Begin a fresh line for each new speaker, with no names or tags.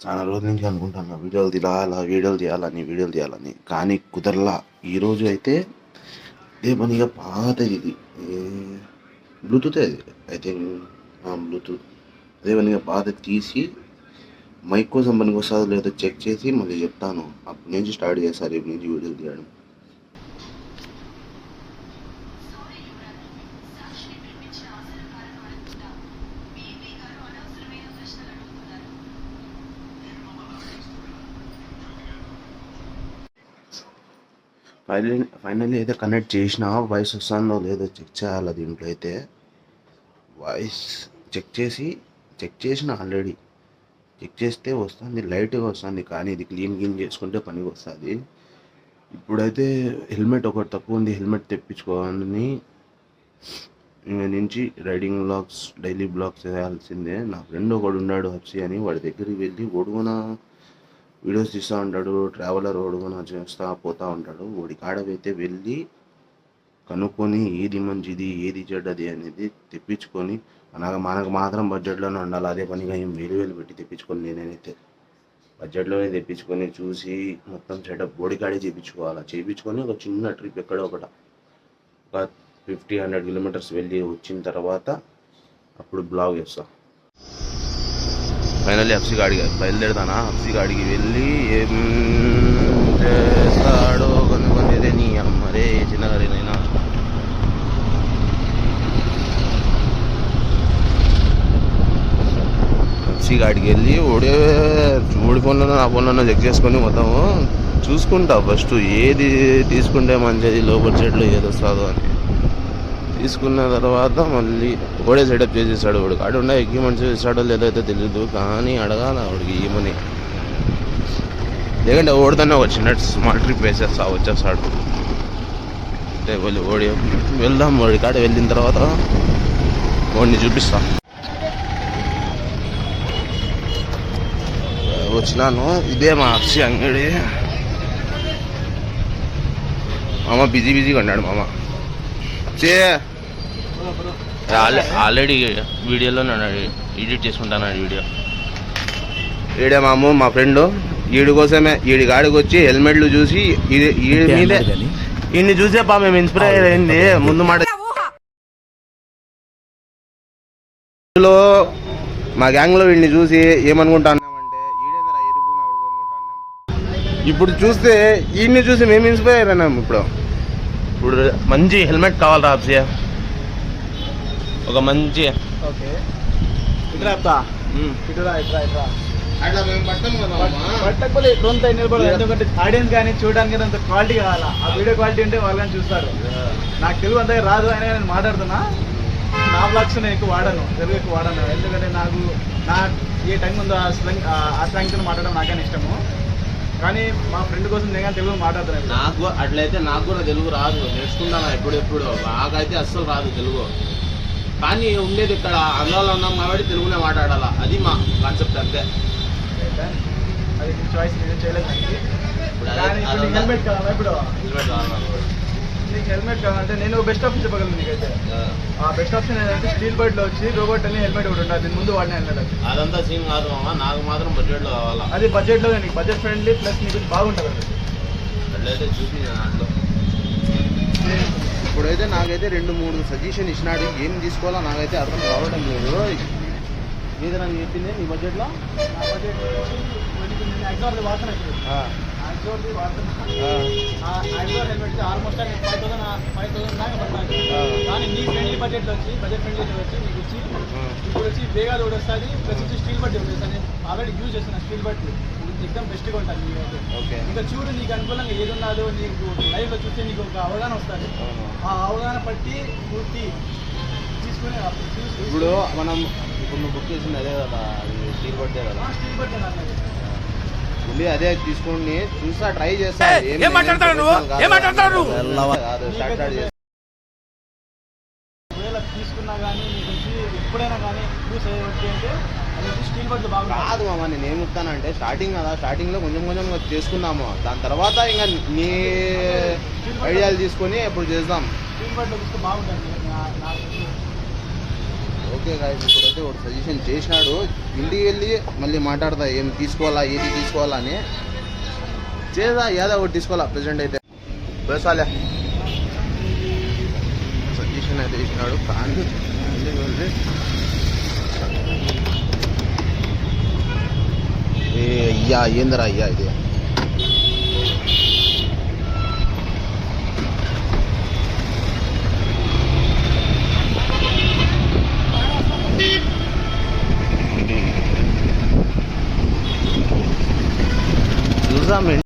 చాలా రోజుల నుంచి అనుకుంటున్నా వీడియోలు తీయాలని కానీ కుదరలా. ఈరోజు అయితే ఇదే పనిగా పాతది ఇది బ్లూటూత్ అది ఐ థింక్ బ్లూటూత్ అదే పనిగా పాత తీసి మైక్ కోసం పనికి వస్తుందో లేదో చెక్ చేసి మళ్ళీ చెప్తాను. అప్పటి నుంచి స్టార్ట్ చేస్తారు రేపు నుంచి వీడియోలు తీయడం. ఫైనల్లీ అయితే కనెక్ట్ చేసిన వాయిస్ వస్తుందో లేదో చెక్ చేయాలి. దీంట్లో అయితే వాయిస్ చెక్ చేసిన ఆల్రెడీ. చెక్ చేస్తే వస్తుంది, లైట్గా వస్తుంది, కానీ ఇది క్లీన్ చేసుకుంటే పనికి వస్తుంది. ఇప్పుడైతే హెల్మెట్ ఒకటి తక్కువ ఉంది, హెల్మెట్ తెప్పించుకోవాలని నుంచి రైడింగ్ బ్లాగ్స్ డైలీ బ్లాగ్స్ వేయాల్సిందే. నా ఫ్రెండ్ ఒకడు ఉన్నాడు హప్సీ అని, వాడి దగ్గరికి వెళ్ళి ఒడుగున వీడియోస్ తీస్తూ ఉంటాడు, ట్రావెలర్ ఒడుగున చేస్తూ పోతూ ఉంటాడు. వాడి కాడవైతే వెళ్ళి కనుక్కొని ఏది మంచిది ఏది చెడ్డది అనేది తెప్పించుకొని మనకు మాత్రం బడ్జెట్లోనే ఉండాలి. అదే పనిగా ఏం వేలు పెట్టి తెప్పించుకొని నేనైతే బడ్జెట్లోనే తెప్పించుకొని చూసి మొత్తం సెటప్ బోడికాడే చేయించుకొని ఒక చిన్న ట్రిప్ ఎక్కడో ఒక 50-100 కిలోమీటర్స్ వెళ్ళి వచ్చిన తర్వాత అప్పుడు బ్లాగ్ చేస్తాను. ఫైనల్లీ హప్సీ గాడికి బయలుదేరుతానా. హప్సీ గాడికి వెళ్ళి ఏం చేస్తాడో కనుక్కునేదే నీ అమ్మరే చిన్నగారినైనా. హప్సీ గాడికి వెళ్ళి ఓడి ఫోన్లోనో నా ఫోన్లోనో చెక్ చేసుకొని మొత్తము చూసుకుంటా. ఫస్ట్ ఏది తీసుకుంటే మంచిది, లో బడ్జెట్లో ఏది వస్తుందో అని తీసుకున్న తర్వాత మళ్ళీ ఓడే సెటప్ చేసేసాడు. వాడు కాడు ఉన్న ఎక్విప్మెంట్స్ ఇస్తాడో లేదో అయితే తెలియదు, కానీ అడగాల వాడికి ఏమని. లేకంటే ఓడితోనే ఒక చిన్న స్మాల్ ట్రిప్ వచ్చేస్తాడు. అంటే ఓడి వెళ్దాం. వాడి కాడ వెళ్ళిన తర్వాత వాడిని చూపిస్తా. వచ్చినాను, ఇదే మా హప్సీ అంగడి. మామ బిజీగా ఉన్నాడు. మామ ఆల్రెడీ వీడియోలో ఎడిట్ చేసుకుంటాను వీడియో. ఈడే మాము మా ఫ్రెండ్, ఈడి కోసమే ఈడి గాడికి వచ్చి హెల్మెట్లు చూసి మీదే ఈయన్ని చూసే మేము ఇన్స్పైర్ అయింది. ముందు మాట మా గ్యాంగ్లో వీడిని చూసి ఏమనుకుంటాన్నామంటే ఈడేంద్ర ఎరుపు అనుకుంటాన్నాం. ఇప్పుడు చూస్తే ఈయన్ని చూసి మేము ఇన్స్పైర్ అయినాం. ఇప్పుడు మంచి హెల్మెట్ కావాలి హప్సీ, ఒక మంచి
పట్టకపోతే ఎక్కడ నిలబడదు. ఎందుకంటే ఆడియన్స్ కానీ చూడడానికి అంత క్వాలిటీ కావాలా. ఆ వీడియో క్వాలిటీ ఉంటే వాళ్ళు కానీ చూస్తారు. నాకు తెలుగు అంతగా రాదు అయినా నేను మాట్లాడుతున్నా. నా బ్లాగ్స్ నేను ఎక్కువ వాడాను, తెలుగు ఎక్కువ వాడాను. ఎందుకంటే నా ఏ టైం ఉందో ఆ స్లాంగ్తో మాట్లాడడం నాకైనా ఇష్టము. కానీ మా ఫ్రెండ్ కోసం నేను కానీ తెలుగు మాట్లాడుతున్నాను.
నాకు అట్లయితే నాకు కూడా తెలుగు రాదు, నేర్చుకుంటాను ఎప్పుడెప్పుడు. నాకైతే అస్సలు రాదు తెలుగు. కానీ ఉండేది ఇక్కడ ఆంధ్రాలో ఉన్నాం కాబట్టి తెలుగునే మాట్లాడాలా, అది మా కాన్సెప్ట్ అంతే.
అది చాయిస్ నేను చేయలేదు. హెల్మెట్ కావాలా? ఇప్పుడు నీకు హెల్మెట్ కావాలంటే నేను బెస్ట్ ఆప్షన్ చెప్పగలను నీకైతే. ఆ బెస్ట్ ఆప్షన్ ఏంటంటే స్టీల్ బర్డ్లో వచ్చి రోబోట్ అని హెల్మెట్ ఒకటి ఉంటుంది. ముందు వాడిన హెల్మెట్ అది.
అదంతా సీన్ కాదు మామ, నాకు మాత్రం బడ్జెట్లో కావాలా.
అది బడ్జెట్లో నీకు బడ్జెట్ ఫ్రెండ్లీ ప్లస్ నీకు బాగుంటుంది.
అట్లయితే చూసి దాంట్లో ఇప్పుడైతే నాకైతే 2-3 సజెషన్ ఇచ్చినాడు. ఏం తీసుకోవాలో నాకైతే అర్థం కావడం లేదు. ఏది నాకు చెప్పింది నీ బడ్జెట్లో?
నా బడ్జెట్ ఎగ్జాంపుల్ వాసన హెల్మెట్ ఆల్మోస్ట్ 5,000 దాకా పడుతుంది. కానీ నీ ఫ్రెండ్లీ బడ్జెట్లో వచ్చి నీకు వచ్చి ఇప్పుడు వచ్చి వేగాలు కూడా వస్తుంది, ప్లస్ వచ్చి స్టీల్ బట్ వస్తుంది. నేను ఆల్రెడీ యూజ్ చేస్తున్నా స్టీల్ బట్, ఎగ్జామ్ బెస్ట్గా ఉంటుంది. ఇంకా చూడు నీకు అనుకూలంగా ఏది ఉన్నదో నీకు లైవ్లో చూస్తే నీకు ఒక అవగాహన వస్తుంది. ఆ అవగాహన పట్టి పూర్తి తీసుకుని
ఇప్పుడు నువ్వు బుక్ చేసింది అదే కదా, స్టీల్ బట్టే కదా?
స్టీల్ బట్
మళ్ళీ అదే తీసుకుని చూస్తా, ట్రై చేస్తా.
తీసుకున్నా కానీ నీకు వచ్చి ఎప్పుడైనా కానీ యూస్ అయ్యేది అంటే అది వచ్చి స్టీల్ బట్ బాగా
కాదు మామ. నేను ఏం చెప్తానంటే స్టార్టింగ్ కదా, స్టార్టింగ్లో కొంచెం చేసుకున్నాము. దాని తర్వాత ఇంకా నీ ఐడియాలు తీసుకొని ఇప్పుడు చేద్దాం.
స్టీల్ బట్ చూస్తే బాగుంటుంది.
ఓకే గాయస్, ఇప్పుడైతే ఒకటి సజెషన్ చేసినాడు. ఇంటికి వెళ్ళి మళ్ళీ మాట్లాడతా ఏం తీసుకోవాలా ఏది తీసుకోవాలా అని. చేదా ఏదో ఒకటి తీసుకోవాలా ప్రజెంట్ అయితే బేసాలే. సజెషన్ అయితే ఇచ్చినాడు కానీ వెళ్ళి ఏ అయ్యా ఏందరా అయ్యా ఇది